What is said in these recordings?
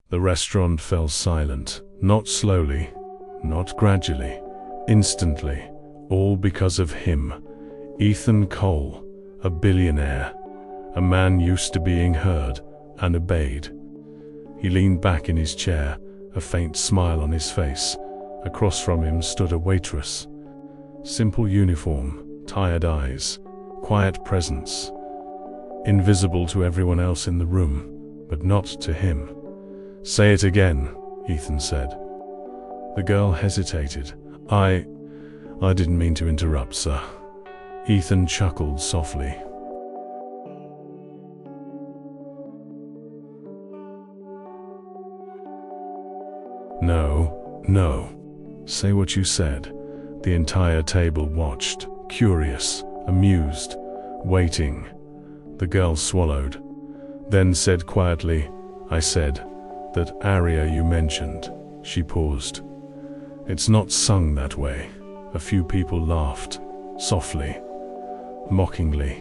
The restaurant fell silent, not slowly, not gradually, instantly, all because of him. Ethan Cole, a billionaire, a man used to being heard and obeyed. He leaned back in his chair, a faint smile on his face. Across from him stood a waitress. Simple uniform, tired eyes, quiet presence. Invisible to everyone else in the room, but not to him. "Say it again," Ethan said. The girl hesitated. I didn't mean to interrupt, sir." Ethan chuckled softly. No. Say what you said." The entire table watched, curious, amused, waiting. The girl swallowed, then said quietly, "I said, that aria you mentioned." She paused. "It's not sung that way." A few people laughed, softly, mockingly.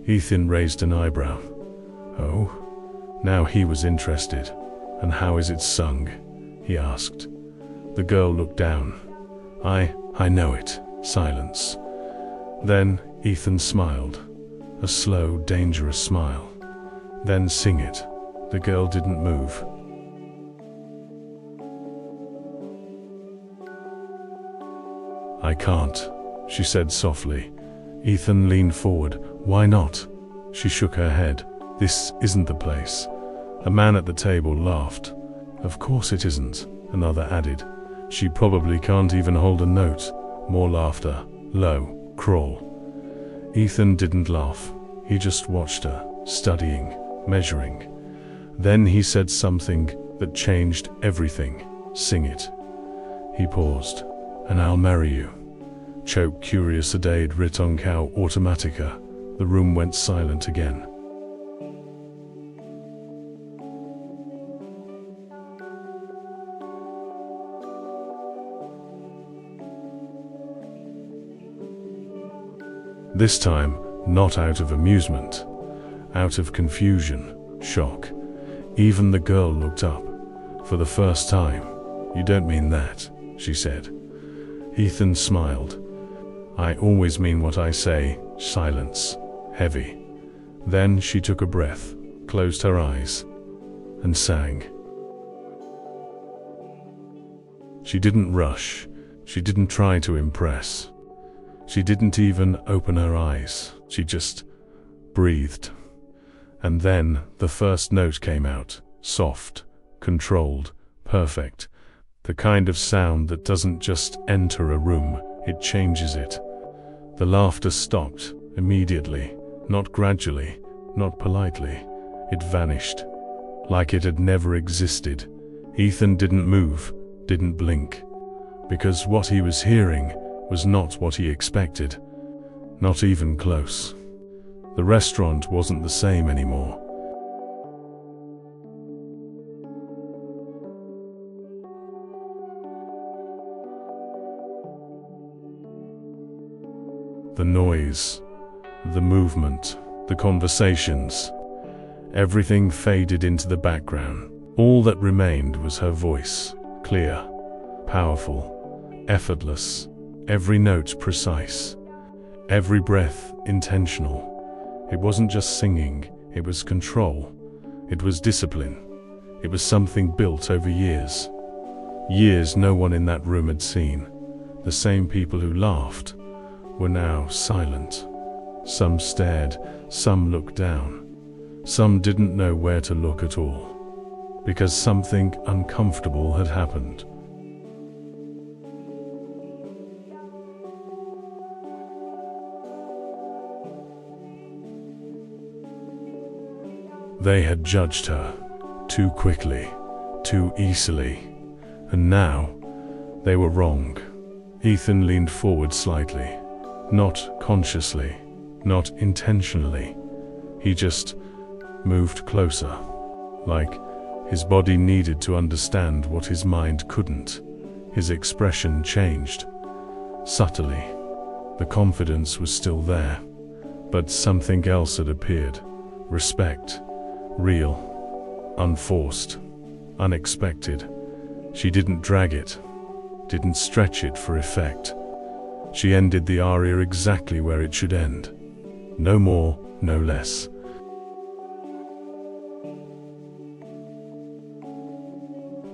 Ethan raised an eyebrow. Oh, now he was interested. "And how is it sung?" he asked. The girl looked down. I know it." Silence. Then Ethan smiled. A slow, dangerous smile. "Then sing it." The girl didn't move. "I can't," she said softly. Ethan leaned forward. "Why not?" She shook her head. "This isn't the place." A man at the table laughed. "Of course it isn't," another added. "She probably can't even hold a note." More laughter. Low, crawl. Ethan didn't laugh. He just watched her, studying, measuring. Then he said something that changed everything. "Sing it." He paused. "And I'll marry you." Choke curious adade ritoncow automatica. The room went silent again. This time, not out of amusement, out of confusion, shock. Even the girl looked up. For the first time. "You don't mean that," she said. Ethan smiled. "I always mean what I say." Silence. Heavy. Then she took a breath, closed her eyes, and sang. She didn't rush. She didn't try to impress. She didn't even open her eyes. She just breathed. And then the first note came out, soft, controlled, perfect. The kind of sound that doesn't just enter a room, it changes it. The laughter stopped immediately, not gradually, not politely. It vanished, like it had never existed. Ethan didn't move, didn't blink, because what he was hearing was not what he expected, not even close. The restaurant wasn't the same anymore. The noise, the movement, the conversations, everything faded into the background. All that remained was her voice, clear, powerful, effortless. Every note precise, every breath intentional. It wasn't just singing, it was control, it was discipline, it was something built over years. Years no one in that room had seen. The same people who laughed were now silent. Some stared, some looked down, some didn't know where to look at all, because something uncomfortable had happened. They had judged her too quickly, too easily, and now they were wrong. Ethan leaned forward slightly, not consciously, not intentionally. He just moved closer, like his body needed to understand what his mind couldn't. His expression changed, subtly. The confidence was still there, but something else had appeared. Respect. Real, unforced. unexpected. She didn't drag it, didn't stretch it for effect. She ended the aria exactly where it should end. No more, no less.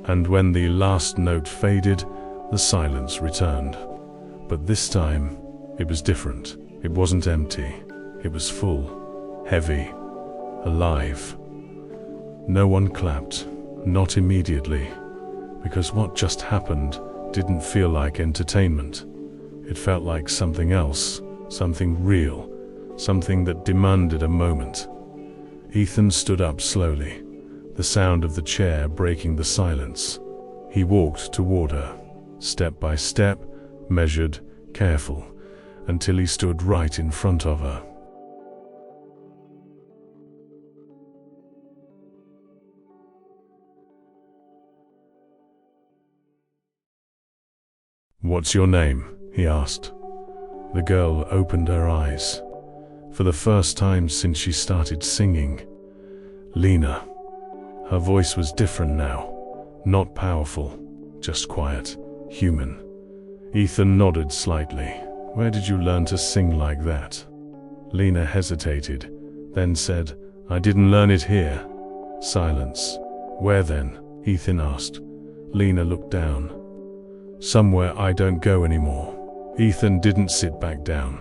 And when the last note faded, the silence returned. But this time, it was different. It wasn't empty. It was full, heavy, alive. No one clapped, not immediately, because what just happened didn't feel like entertainment. It felt like something else, something real, something that demanded a moment. Ethan stood up slowly, the sound of the chair breaking the silence. He walked toward her, step by step, measured, careful, until he stood right in front of her. "What's your name?" he asked. The girl opened her eyes. For the first time since she started singing. Lena. Her voice was different now. Not powerful, just quiet, human. Ethan nodded slightly. "Where did you learn to sing like that?" Lena hesitated, then said, "I didn't learn it here." Silence. "Where then?" Ethan asked. Lena looked down. "Somewhere I don't go anymore." Ethan didn't sit back down,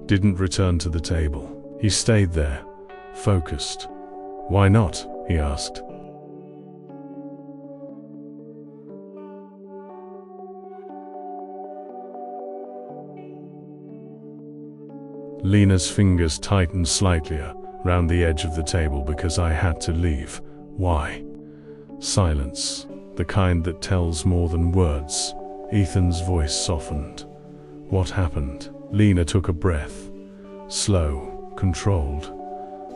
didn't return to the table. He stayed there, focused. "Why not?" he asked. Lena's fingers tightened slightly around the edge of the table. "Because I had to leave." "Why?" Silence, the kind that tells more than words. Ethan's voice softened. "What happened?" Lena took a breath. Slow, controlled.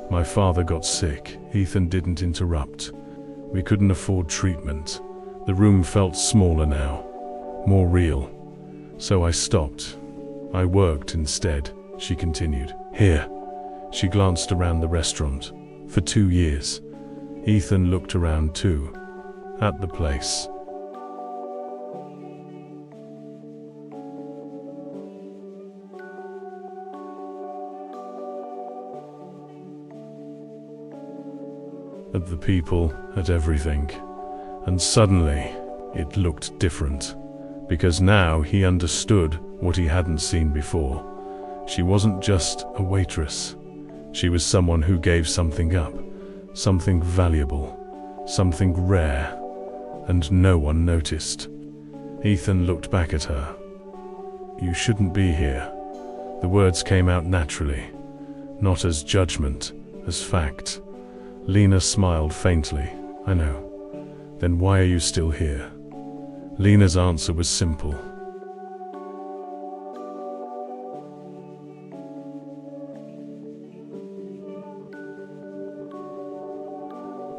"My father got sick." Ethan didn't interrupt. "We couldn't afford treatment." The room felt smaller now, more real. "So I stopped. I worked instead," she continued. "Here." She glanced around the restaurant. "For 2 years." Ethan looked around too. At the place. At the people, at everything. And suddenly, it looked different. Because now he understood what he hadn't seen before. She wasn't just a waitress. She was someone who gave something up. Something valuable. Something rare. And no one noticed. Ethan looked back at her. "You shouldn't be here." The words came out naturally. Not as judgment, as fact. Lena smiled faintly. "I know." "Then why are you still here?" Lena's answer was simple.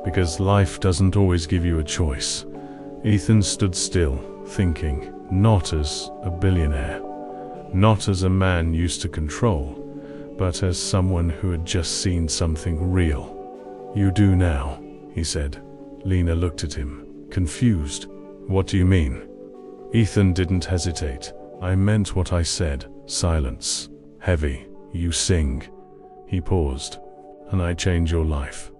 Because life doesn't always give you a choice. Ethan stood still, thinking, not as a billionaire, not as a man used to control, but as someone who had just seen something real. "You do now," he said. Lena looked at him, confused. "What do you mean?" Ethan didn't hesitate. "I meant what I said." Silence. Heavy. "You sing." He paused. "And I change your life."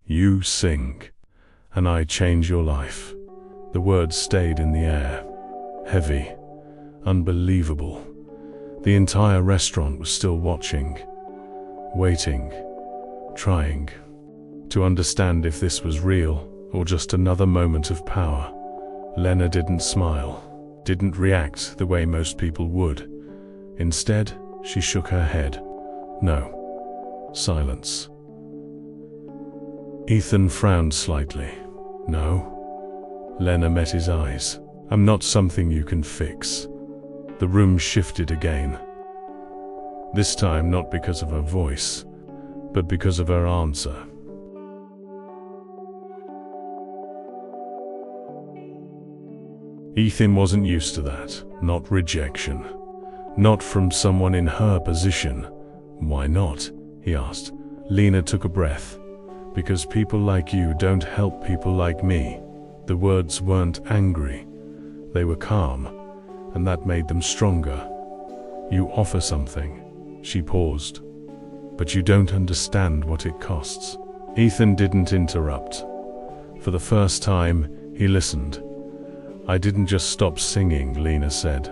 "You sing, and I change your life." The words stayed in the air. Heavy. Unbelievable. The entire restaurant was still watching. Waiting. Trying. To understand if this was real, or just another moment of power. Lena didn't smile. Didn't react the way most people would. Instead, she shook her head. "No." Silence. Ethan frowned slightly. "No?" Lena met his eyes. "I'm not something you can fix." The room shifted again. This time not because of her voice, but because of her answer. Ethan wasn't used to that. Not rejection. Not from someone in her position. Why not? He asked. Lena took a breath. Because people like you don't help people like me. The words weren't angry. They were calm, and that made them stronger. You offer something. She paused. But you don't understand what it costs. Ethan didn't interrupt. For the first time, he listened. I didn't just stop singing, Lena said.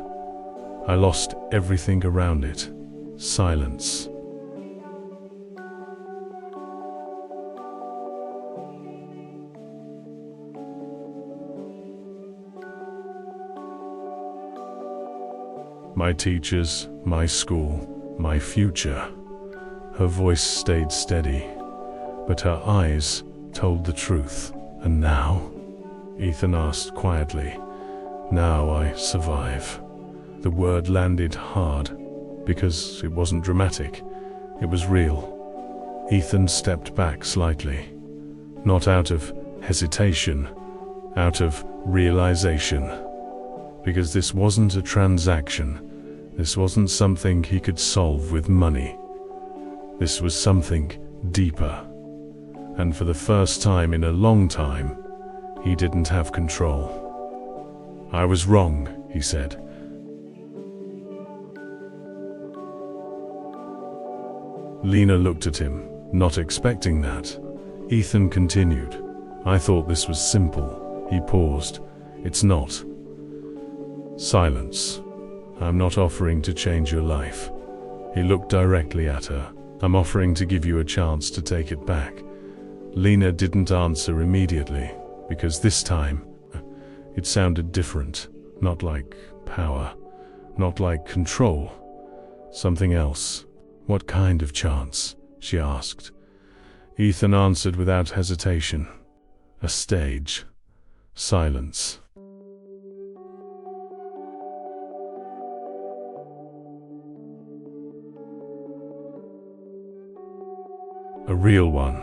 I lost everything around it. Silence. My teachers, my school, my future. Her voice stayed steady, but her eyes told the truth. And now? Ethan asked quietly. Now I survive. The word landed hard, because it wasn't dramatic. It was real. Ethan stepped back slightly. Not out of hesitation, out of realization. Because this wasn't a transaction. This wasn't something he could solve with money. This was something deeper. And for the first time in a long time, he didn't have control. I was wrong, he said. Lena looked at him, not expecting that. Ethan continued. I thought this was simple. He paused. It's not. Silence. I'm not offering to change your life. He looked directly at her. I'm offering to give you a chance to take it back. Lena didn't answer immediately, because this time, it sounded different. Not like power, not like control. Something else. What kind of chance? She asked. Ethan answered without hesitation. A stage. Silence. A real one.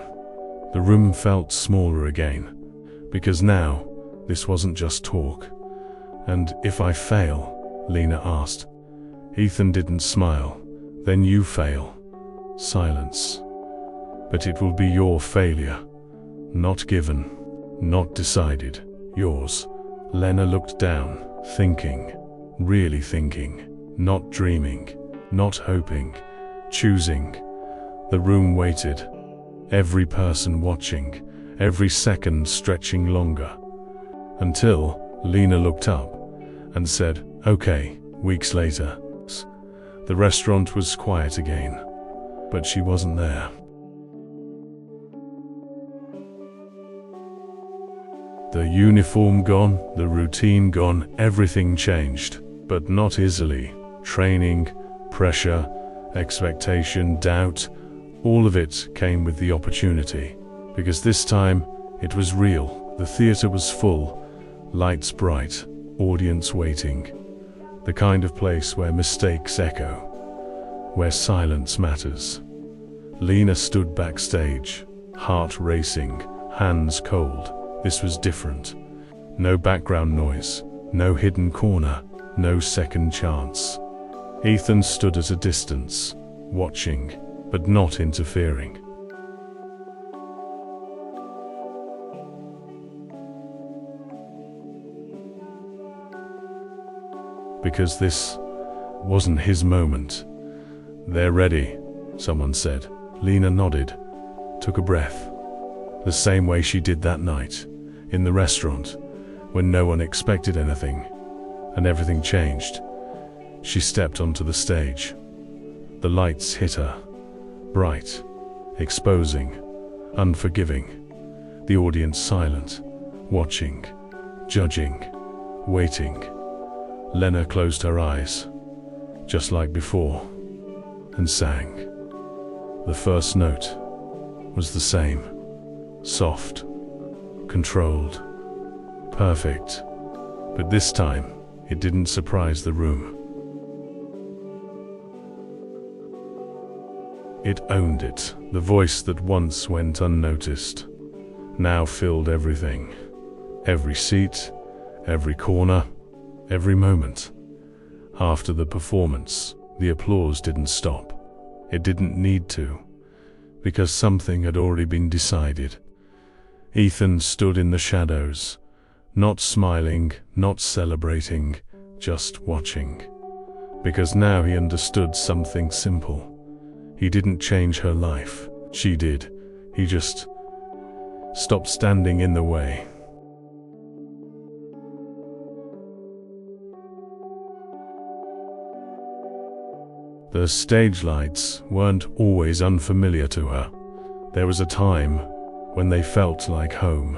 The room felt smaller again, because now, this wasn't just talk. And if I fail? Lena asked. Ethan didn't smile. Then you fail. Silence. But it will be your failure. Not given. Not decided. Yours. Lena looked down, thinking. Really thinking. Not dreaming. Not hoping. Choosing. The room waited. Every person watching, every second stretching longer. Until Lena looked up and said, okay, weeks later. The restaurant was quiet again, but she wasn't there. The uniform gone, the routine gone, everything changed, but not easily. Training, pressure, expectation, doubt, all of it came with the opportunity, because this time it was real. The theater was full, lights bright, audience waiting. The kind of place where mistakes echo, where silence matters. Lena stood backstage, heart racing, hands cold. This was different. No background noise, no hidden corner, no second chance. Ethan stood at a distance, watching, but not interfering. Because this wasn't his moment. They're ready, someone said. Lena nodded, took a breath. The same way she did that night, in the restaurant, when no one expected anything, and everything changed. She stepped onto the stage. The lights hit her. Bright, exposing, unforgiving. The audience silent, watching, judging, waiting. Lena closed her eyes, just like before, and sang. The first note was the same, soft, controlled, perfect. But this time, it didn't surprise the room. It owned it. The voice that once went unnoticed now filled everything. Every seat, every corner, every moment. After the performance, the applause didn't stop. It didn't need to, because something had already been decided. Ethan stood in the shadows, not smiling, not celebrating, just watching. Because now he understood something simple. He didn't change her life. She did. He just stopped standing in the way. The stage lights weren't always unfamiliar to her. There was a time when they felt like home.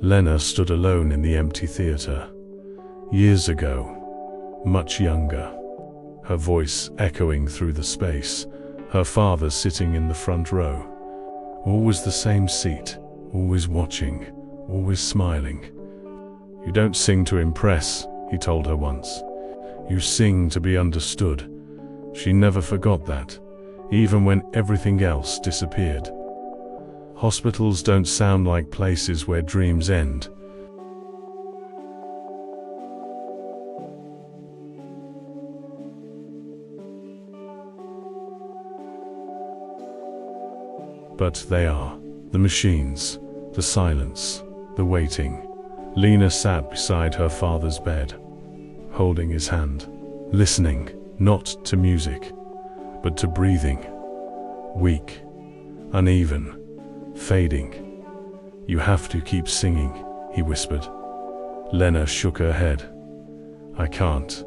Lena stood alone in the empty theater. Years ago, much younger. Her voice echoing through the space. Her father sitting in the front row. Always the same seat, always watching, always smiling. "You don't sing to impress," he told her once. "You sing to be understood." She never forgot that, even when everything else disappeared. Hospitals don't sound like places where dreams end. But they are. The machines, the silence, the waiting. Lena sat beside her father's bed, holding his hand, listening, not to music, but to breathing. Weak, uneven, fading. "You have to keep singing," he whispered. Lena shook her head. "I can't."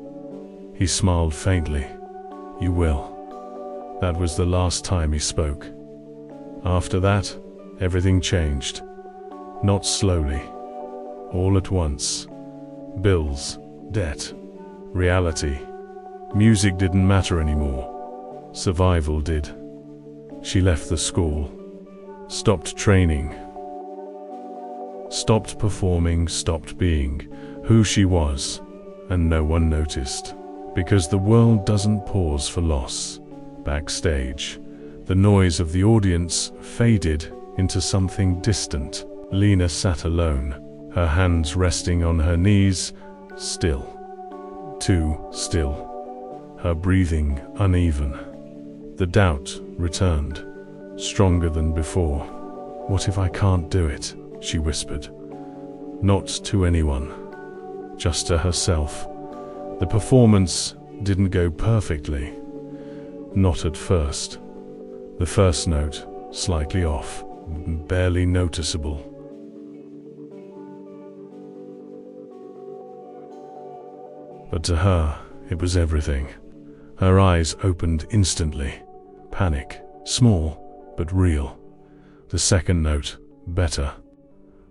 He smiled faintly. "You will." That was the last time he spoke. After that, everything changed. Not slowly. All at once. Bills, debt, reality. Music didn't matter anymore. Survival did. She left the school. Stopped training. Stopped performing, stopped being who she was. And no one noticed. Because the world doesn't pause for loss. Backstage, the noise of the audience faded into something distant. Lena sat alone, her hands resting on her knees, still. Too still. Her breathing uneven. The doubt returned, stronger than before. "What if I can't do it?" she whispered. Not to anyone, just to herself. The performance didn't go perfectly. Not at first. The first note, slightly off, barely noticeable. But to her, it was everything. Her eyes opened instantly. Panic, small, but real. The second note, better,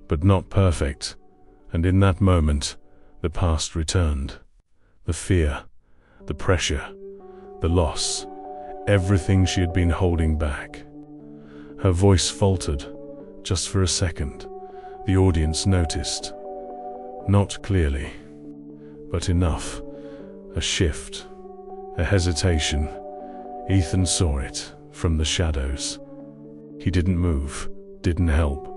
but not perfect. And in that moment, the past returned. The fear, the pressure, the loss. Everything she had been holding back. Her voice faltered, just for a second. The audience noticed. Not clearly, but enough. A shift, a hesitation. Ethan saw it from the shadows. He didn't move, didn't help,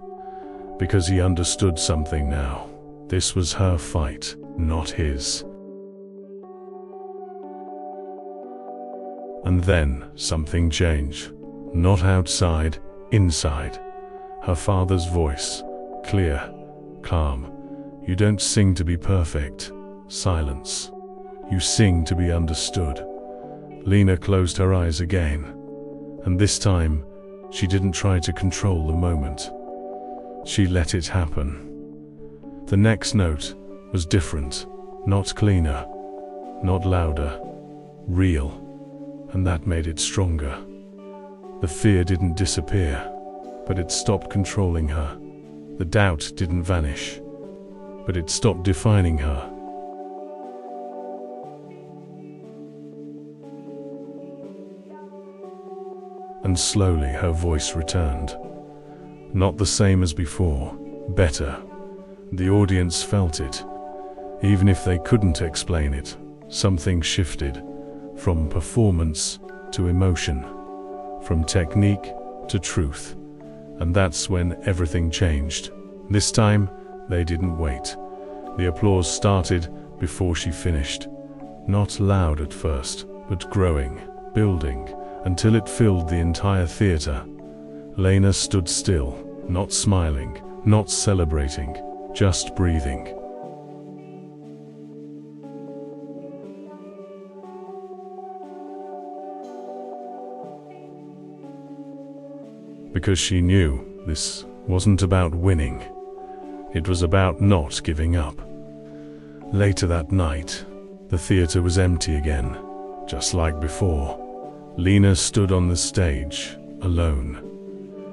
because he understood something now. This was her fight, not his. And then something changed. Not outside, inside. Her father's voice, clear, calm. "You don't sing to be perfect." Silence. "You sing to be understood." Lena closed her eyes again. And this time, she didn't try to control the moment. She let it happen. The next note was different, not cleaner, not louder, real. And that made it stronger. The fear didn't disappear, but it stopped controlling her. The doubt didn't vanish, but it stopped defining her. And slowly her voice returned. Not the same as before, better. The audience felt it, even if they couldn't explain it. Something shifted. From performance to emotion, from technique to truth. And that's when everything changed. This time, they didn't wait. The applause started before she finished. not loud at first, but growing, building, until it filled the entire theater. Lena stood still, not smiling, not celebrating, just breathing. Because she knew this wasn't about winning. It was about not giving up. Later that night, the theater was empty again, just like before. Lena stood on the stage, alone.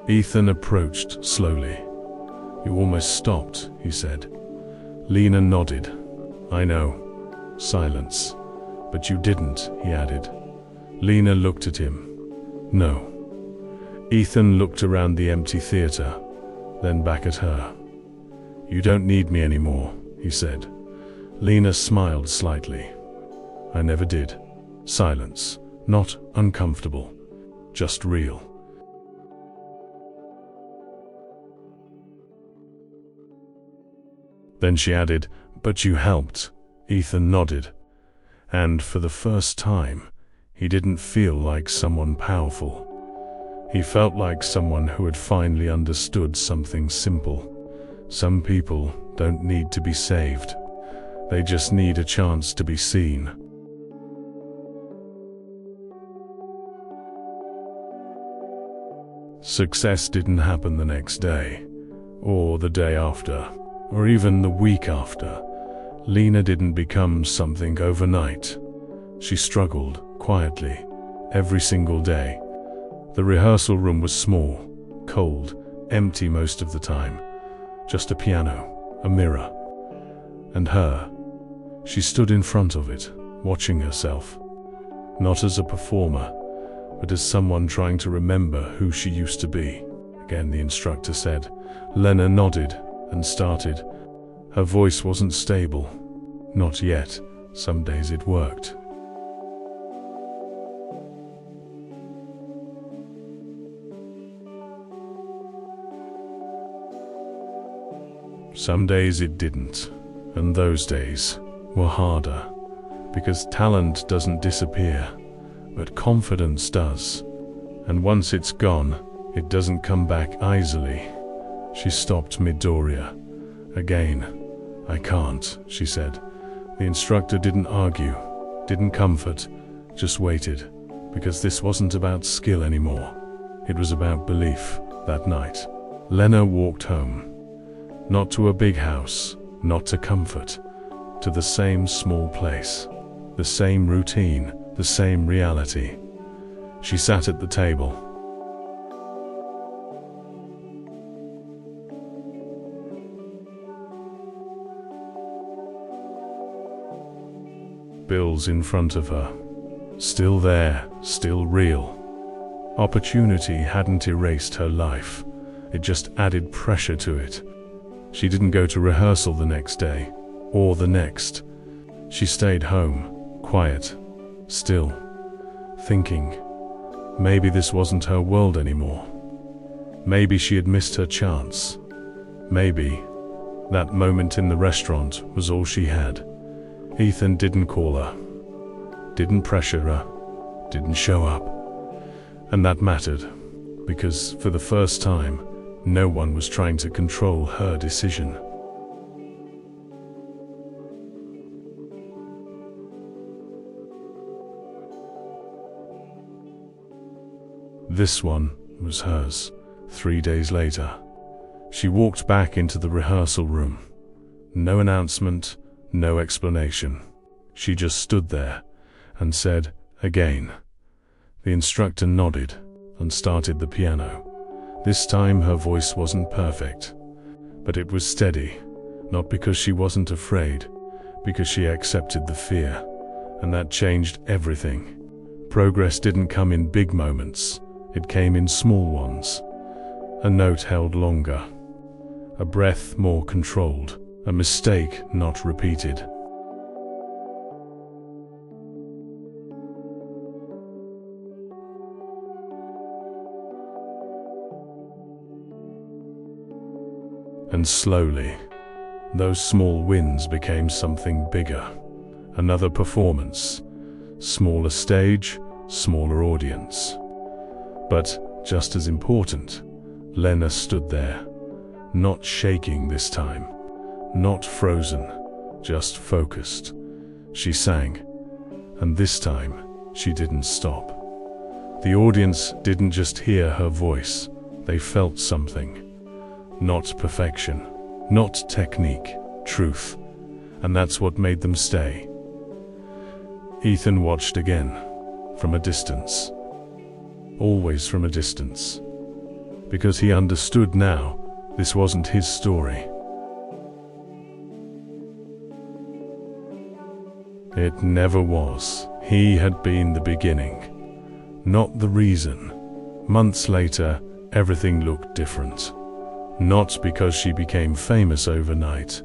Ethan approached slowly. "You almost stopped," he said. Lena nodded. "I know." Silence. "But you didn't," he added. Lena looked at him. "No." Ethan looked around the empty theater, then back at her. "You don't need me anymore," he said. Lena smiled slightly. "I never did." Silence. Not uncomfortable, just real. Then she added, "But you helped." Ethan nodded. And for the first time, he didn't feel like someone powerful. He felt like someone who had finally understood something simple. Some people don't need to be saved. They just need a chance to be seen. Success didn't happen the next day, or the day after, or even the week after. Lena didn't become something overnight. She struggled, quietly, every single day. The rehearsal room was small, cold, empty most of the time. Just a piano, a mirror, and her. She stood in front of it, watching herself. Not as a performer, but as someone trying to remember who she used to be. Again, the instructor said. Lena nodded and started. Her voice wasn't stable. Not yet. Some days it worked. Some days it didn't, and those days were harder, because talent doesn't disappear, but confidence does, and once it's gone, it doesn't come back easily. She stopped mid-aria. Again. "I can't," she said. The instructor didn't argue, didn't comfort, just waited, because this wasn't about skill anymore. It was about belief. That night, Lena walked home. Not to a big house, not to comfort, to the same small place, the same routine, the same reality. She sat at the table. Bills in front of her. Still there, still real. Opportunity hadn't erased her life. It just added pressure to it. She didn't go to rehearsal the next day, or the next. She stayed home, quiet, still, thinking. Maybe this wasn't her world anymore. Maybe she had missed her chance. Maybe that moment in the restaurant was all she had. Ethan didn't call her, didn't pressure her, didn't show up. And that mattered, because for the first time, no one was trying to control her decision. This one was hers. 3 days later, she walked back into the rehearsal room. No announcement, no explanation. She just stood there and said, "Again." The instructor nodded and started the piano. This time her voice wasn't perfect, but it was steady, not because she wasn't afraid, because she accepted the fear, and that changed everything. Progress didn't come in big moments, it came in small ones. A note held longer, a breath more controlled, a mistake not repeated. And slowly, those small wins became something bigger. Another performance. Smaller stage, smaller audience. But, just as important, Lena stood there. Not shaking this time. Not frozen. Just focused. She sang. And this time, she didn't stop. The audience didn't just hear her voice. They felt something. Not perfection. Not technique. Truth. And that's what made them stay. Ethan watched again. From a distance. Always from a distance. Because he understood now, this wasn't his story. It never was. He had been the beginning, not the reason. Months later, everything looked different. Not because she became famous overnight,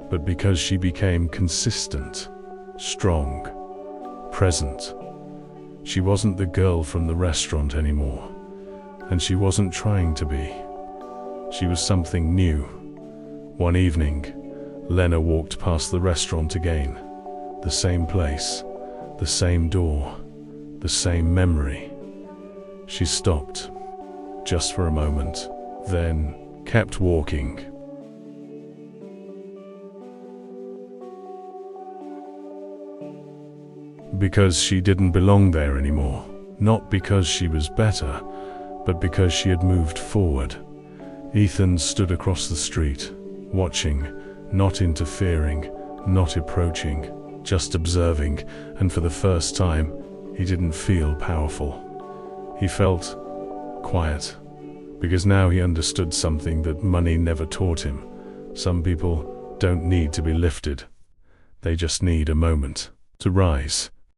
but because she became consistent, strong, present. She wasn't the girl from the restaurant anymore, and she wasn't trying to be. She was something new. One evening, Lena walked past the restaurant again. The same place, the same door, the same memory. She stopped, just for a moment, then kept walking. Because she didn't belong there anymore. Not because she was better, but because she had moved forward. Ethan stood across the street, watching, not interfering, not approaching, just observing, and for the first time, he didn't feel powerful. He felt quiet, because now he understood something that money never taught him. Some people don't need to be lifted. They just need a moment to rise.